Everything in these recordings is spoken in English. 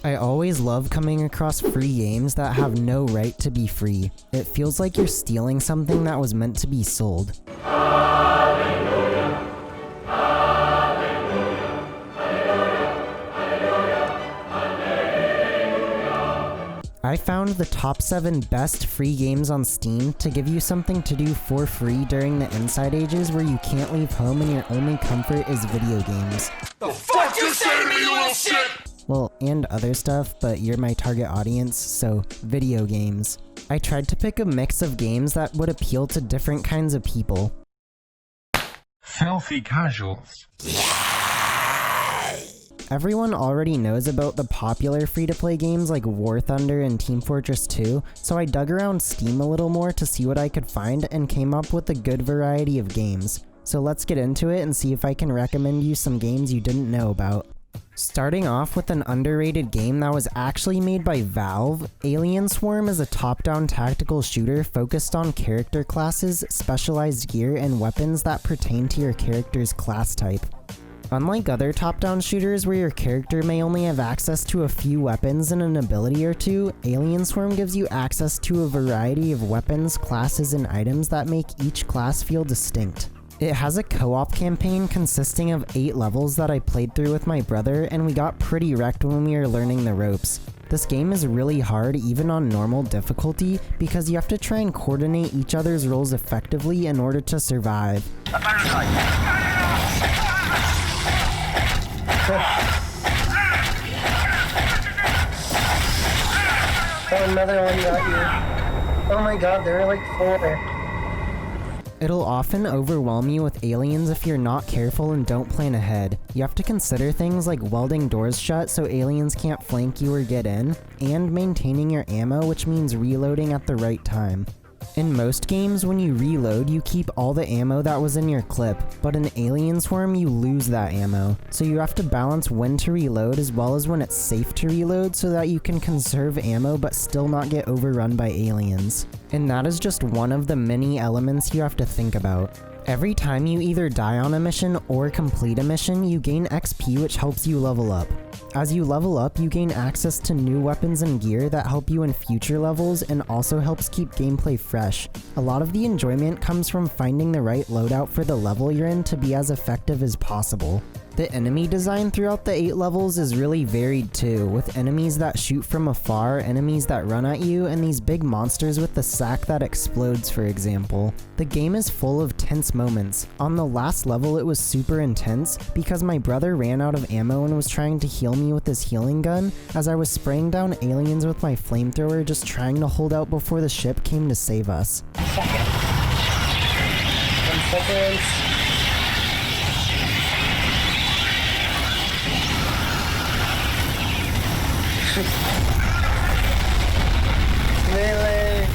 I always love coming across free games that have no right to be free. It feels like you're stealing something that was meant to be sold. I found the top 7 best free games on Steam to give you something to do for free during the Inside Ages where you can't leave home and your only comfort is video games. The fuck you say to me, you little shit? Well, and other stuff, but you're my target audience, so video games. I tried to pick a mix of games that would appeal to different kinds of people. Filthy casuals. Everyone already knows about the popular free-to-play games like War Thunder and Team Fortress 2, so I dug around Steam a little more to see what I could find and came up with a good variety of games. So let's get into it and see if I can recommend you some games you didn't know about. Starting off with an underrated game that was actually made by Valve, Alien Swarm is a top-down tactical shooter focused on character classes, specialized gear, and weapons that pertain to your character's class type. Unlike other top-down shooters where your character may only have access to a few weapons and an ability or two, Alien Swarm gives you access to a variety of weapons, classes, and items that make each class feel distinct. It has a co-op campaign consisting of 8 levels that I played through with my brother, and we got pretty wrecked when we were learning the ropes. This game is really hard even on normal difficulty because you have to try and coordinate each other's roles effectively in order to survive. Oh, another one got you. Oh my god, there are like 4. It'll often overwhelm you with aliens if you're not careful and don't plan ahead. You have to consider things like welding doors shut so aliens can't flank you or get in, and maintaining your ammo, which means reloading at the right time. In most games, when you reload, you keep all the ammo that was in your clip, but in Alien Swarm, you lose that ammo. So you have to balance when to reload as well as when it's safe to reload so that you can conserve ammo but still not get overrun by aliens. And that is just one of the many elements you have to think about. Every time you either die on a mission or complete a mission, you gain XP, which helps you level up. As you level up, you gain access to new weapons and gear that help you in future levels and also helps keep gameplay fresh. A lot of the enjoyment comes from finding the right loadout for the level you're in to be as effective as possible. The enemy design throughout the 8 levels is really varied too, with enemies that shoot from afar, enemies that run at you, and these big monsters with the sack that explodes, for example. The game is full of tense moments. On the last level it was super intense because my brother ran out of ammo and was trying to heal me with his healing gun as I was spraying down aliens with my flamethrower just trying to hold out before the ship came to save us. 1 second. Melee.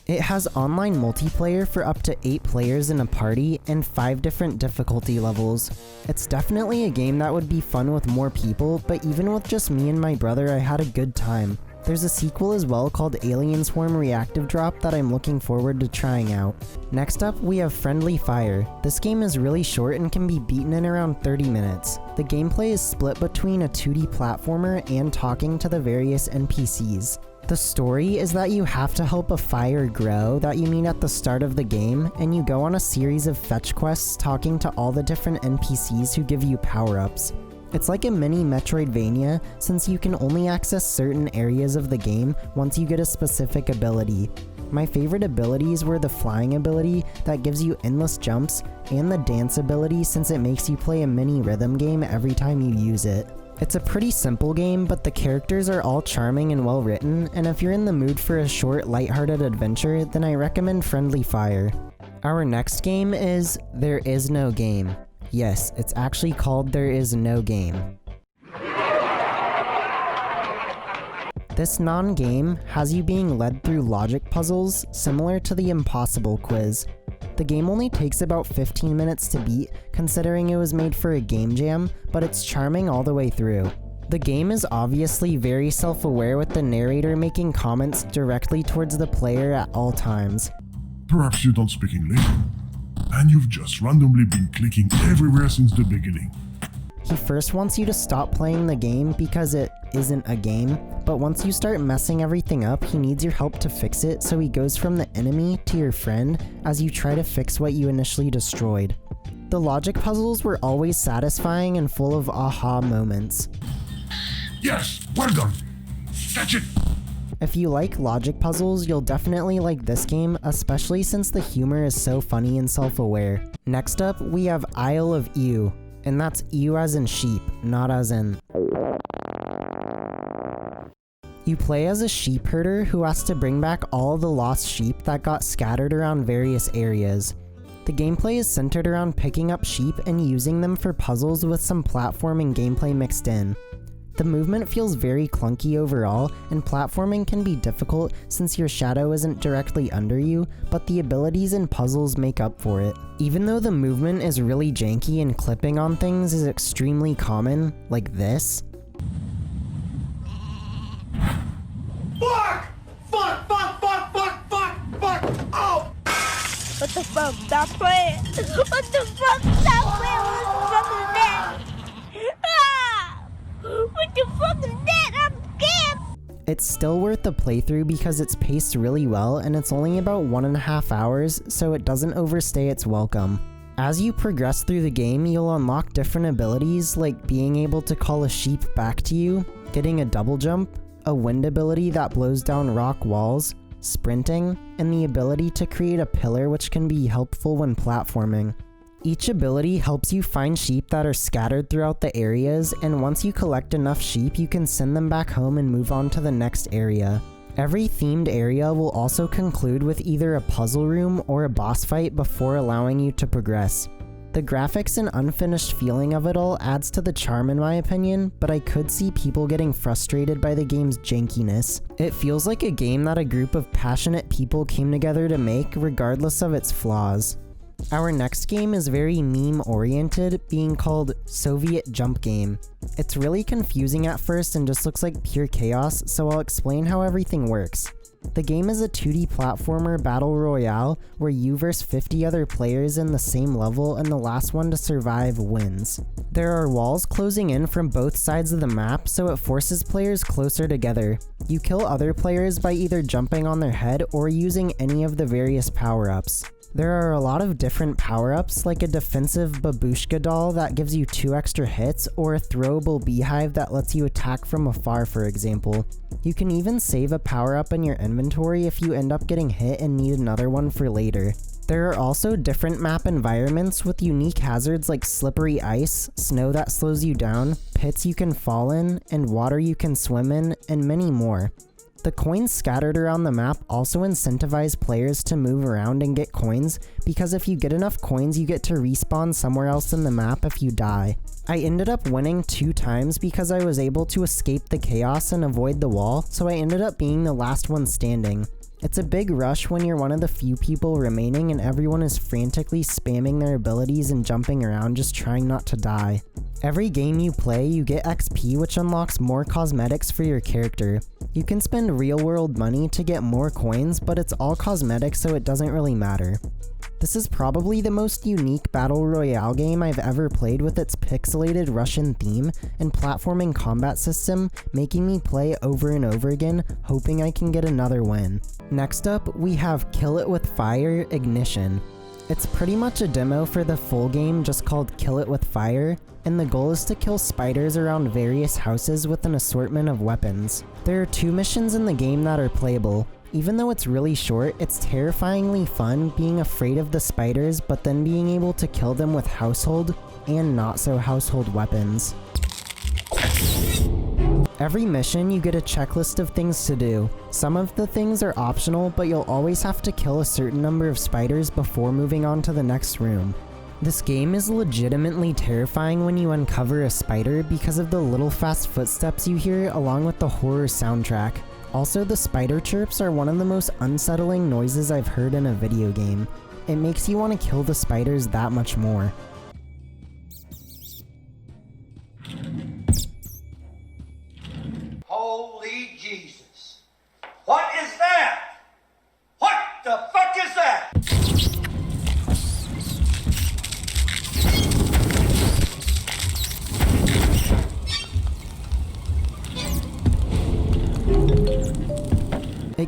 It has online multiplayer for up to 8 players in a party and 5 different difficulty levels. It's definitely a game that would be fun with more people, but even with just me and my brother I had a good time. There's a sequel as well called Alien Swarm Reactive Drop that I'm looking forward to trying out. Next up, we have Friendly Fire. This game is really short and can be beaten in around 30 minutes. The gameplay is split between a 2D platformer and talking to the various NPCs. The story is that you have to help a fire grow that you meet at the start of the game, and you go on a series of fetch quests talking to all the different NPCs who give you power-ups. It's like a mini Metroidvania, since you can only access certain areas of the game once you get a specific ability. My favorite abilities were the flying ability that gives you endless jumps, and the dance ability since it makes you play a mini rhythm game every time you use it. It's a pretty simple game, but the characters are all charming and well written, and if you're in the mood for a short, lighthearted adventure, then I recommend Friendly Fire. Our next game is There Is No Game. Yes, it's actually called There Is No Game. This non-game has you being led through logic puzzles similar to the Impossible Quiz. The game only takes about 15 minutes to beat, considering it was made for a game jam, but it's charming all the way through. The game is obviously very self-aware with the narrator making comments directly towards the player at all times. Perhaps you don't speak English, and you've just randomly been clicking everywhere since the beginning. He first wants you to stop playing the game because it isn't a game, but once you start messing everything up, he needs your help to fix it, so he goes from the enemy to your friend as you try to fix what you initially destroyed. The logic puzzles were always satisfying and full of aha moments. Yes, well done. Catch it. If you like logic puzzles, you'll definitely like this game, especially since the humor is so funny and self-aware. Next up, we have Isle of Ew, and that's ew as in sheep, not as in... You play as a sheep herder who has to bring back all the lost sheep that got scattered around various areas. The gameplay is centered around picking up sheep and using them for puzzles with some platforming gameplay mixed in. The movement feels very clunky overall, and platforming can be difficult since your shadow isn't directly under you, but the abilities and puzzles make up for it. Even though the movement is really janky and clipping on things is extremely common, like this, Fuck! Fuck! Fuck! Fuck! Fuck! Fuck! Fuck! Oh! What the fuck? Stop playing! What the fuck? Stop playing! What the fuck is that? Ah! What the fuck is that? I'm scared! it's still worth the playthrough because it's paced really well and it's only about 1.5 hours, so it doesn't overstay its welcome. As you progress through the game, you'll unlock different abilities like being able to call a sheep back to you, getting a double jump, a wind ability that blows down rock walls, sprinting, and the ability to create a pillar which can be helpful when platforming. Each ability helps you find sheep that are scattered throughout the areas, and once you collect enough sheep, you can send them back home and move on to the next area. Every themed area will also conclude with either a puzzle room or a boss fight before allowing you to progress. The graphics and unfinished feeling of it all adds to the charm in my opinion, but I could see people getting frustrated by the game's jankiness. It feels like a game that a group of passionate people came together to make regardless of its flaws. Our next game is very meme-oriented, being called Soviet Jump Game. It's really confusing at first and just looks like pure chaos, so I'll explain how everything works. The game is a 2D platformer battle royale where you versus 50 other players in the same level and the last one to survive wins. There are walls closing in from both sides of the map, so it forces players closer together. You kill other players by either jumping on their head or using any of the various power-ups. There are a lot of different power-ups, like a defensive babushka doll that gives you 2 extra hits, or a throwable beehive that lets you attack from afar, for example. You can even save a power-up in your inventory if you end up getting hit and need another one for later. There are also different map environments with unique hazards like slippery ice, snow that slows you down, pits you can fall in, and water you can swim in, and many more. The coins scattered around the map also incentivize players to move around and get coins, because if you get enough coins you get to respawn somewhere else in the map if you die. I ended up winning 2 times because I was able to escape the chaos and avoid the wall, so I ended up being the last one standing. It's a big rush when you're one of the few people remaining and everyone is frantically spamming their abilities and jumping around just trying not to die. Every game you play, you get XP which unlocks more cosmetics for your character. You can spend real-world money to get more coins, but it's all cosmetics so it doesn't really matter. This is probably the most unique battle royale game I've ever played, with its pixelated Russian theme and platforming combat system, making me play over and over again, hoping I can get another win. Next up, we have Kill It With Fire Ignition. It's pretty much a demo for the full game just called Kill It With Fire, and the goal is to kill spiders around various houses with an assortment of weapons. There are 2 missions in the game that are playable. Even though it's really short, it's terrifyingly fun being afraid of the spiders but then being able to kill them with household and not so household weapons. Every mission you get a checklist of things to do. Some of the things are optional, but you'll always have to kill a certain number of spiders before moving on to the next room. This game is legitimately terrifying when you uncover a spider because of the little fast footsteps you hear along with the horror soundtrack. Also, the spider chirps are one of the most unsettling noises I've heard in a video game. It makes you want to kill the spiders that much more. Holy Jesus. What is that? What the fuck is that?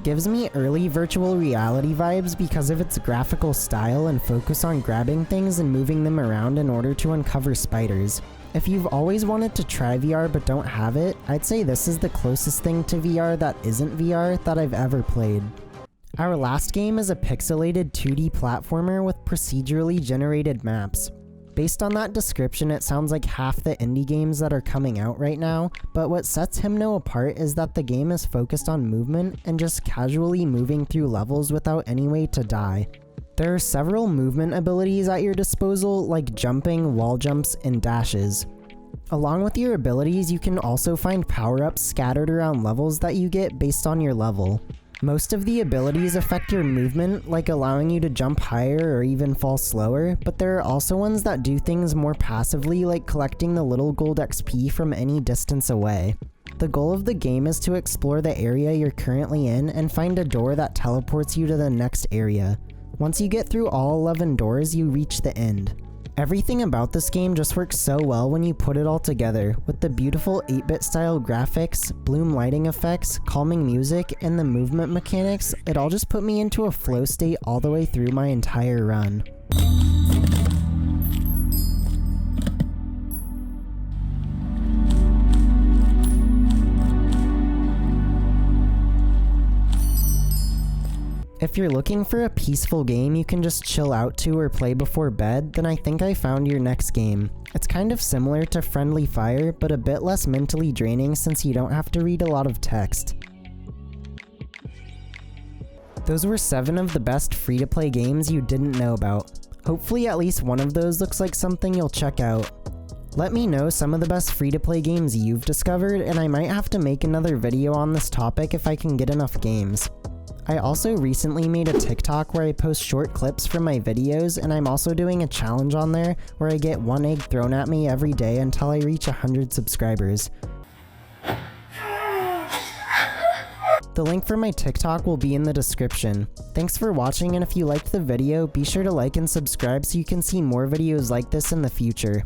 It gives me early virtual reality vibes because of its graphical style and focus on grabbing things and moving them around in order to uncover spiders. If you've always wanted to try VR but don't have it, I'd say this is the closest thing to VR that isn't VR that I've ever played. Our last game is a pixelated 2D platformer with procedurally generated maps. Based on that description, it sounds like half the indie games that are coming out right now, but what sets Hypno apart is that the game is focused on movement and just casually moving through levels without any way to die. There are several movement abilities at your disposal, like jumping, wall jumps, and dashes. Along with your abilities, you can also find power-ups scattered around levels that you get based on your level. Most of the abilities affect your movement, like allowing you to jump higher or even fall slower, but there are also ones that do things more passively, like collecting the little gold XP from any distance away. The goal of the game is to explore the area you're currently in and find a door that teleports you to the next area. Once you get through all 11 doors, you reach the end. Everything about this game just works so well when you put it all together, with the beautiful 8-bit style graphics, bloom lighting effects, calming music, and the movement mechanics. It all just put me into a flow state all the way through my entire run. If you're looking for a peaceful game you can just chill out to or play before bed, then I think I found your next game. It's kind of similar to Friendly Fire, but a bit less mentally draining since you don't have to read a lot of text. Those were 7 of the best free-to-play games you didn't know about. Hopefully at least one of those looks like something you'll check out. Let me know some of the best free-to-play games you've discovered, and I might have to make another video on this topic if I can get enough games. I also recently made a TikTok where I post short clips from my videos, and I'm also doing a challenge on there where I get 1 egg thrown at me every day until I reach 100 subscribers. The link for my TikTok will be in the description. Thanks for watching, and if you liked the video, be sure to like and subscribe so you can see more videos like this in the future.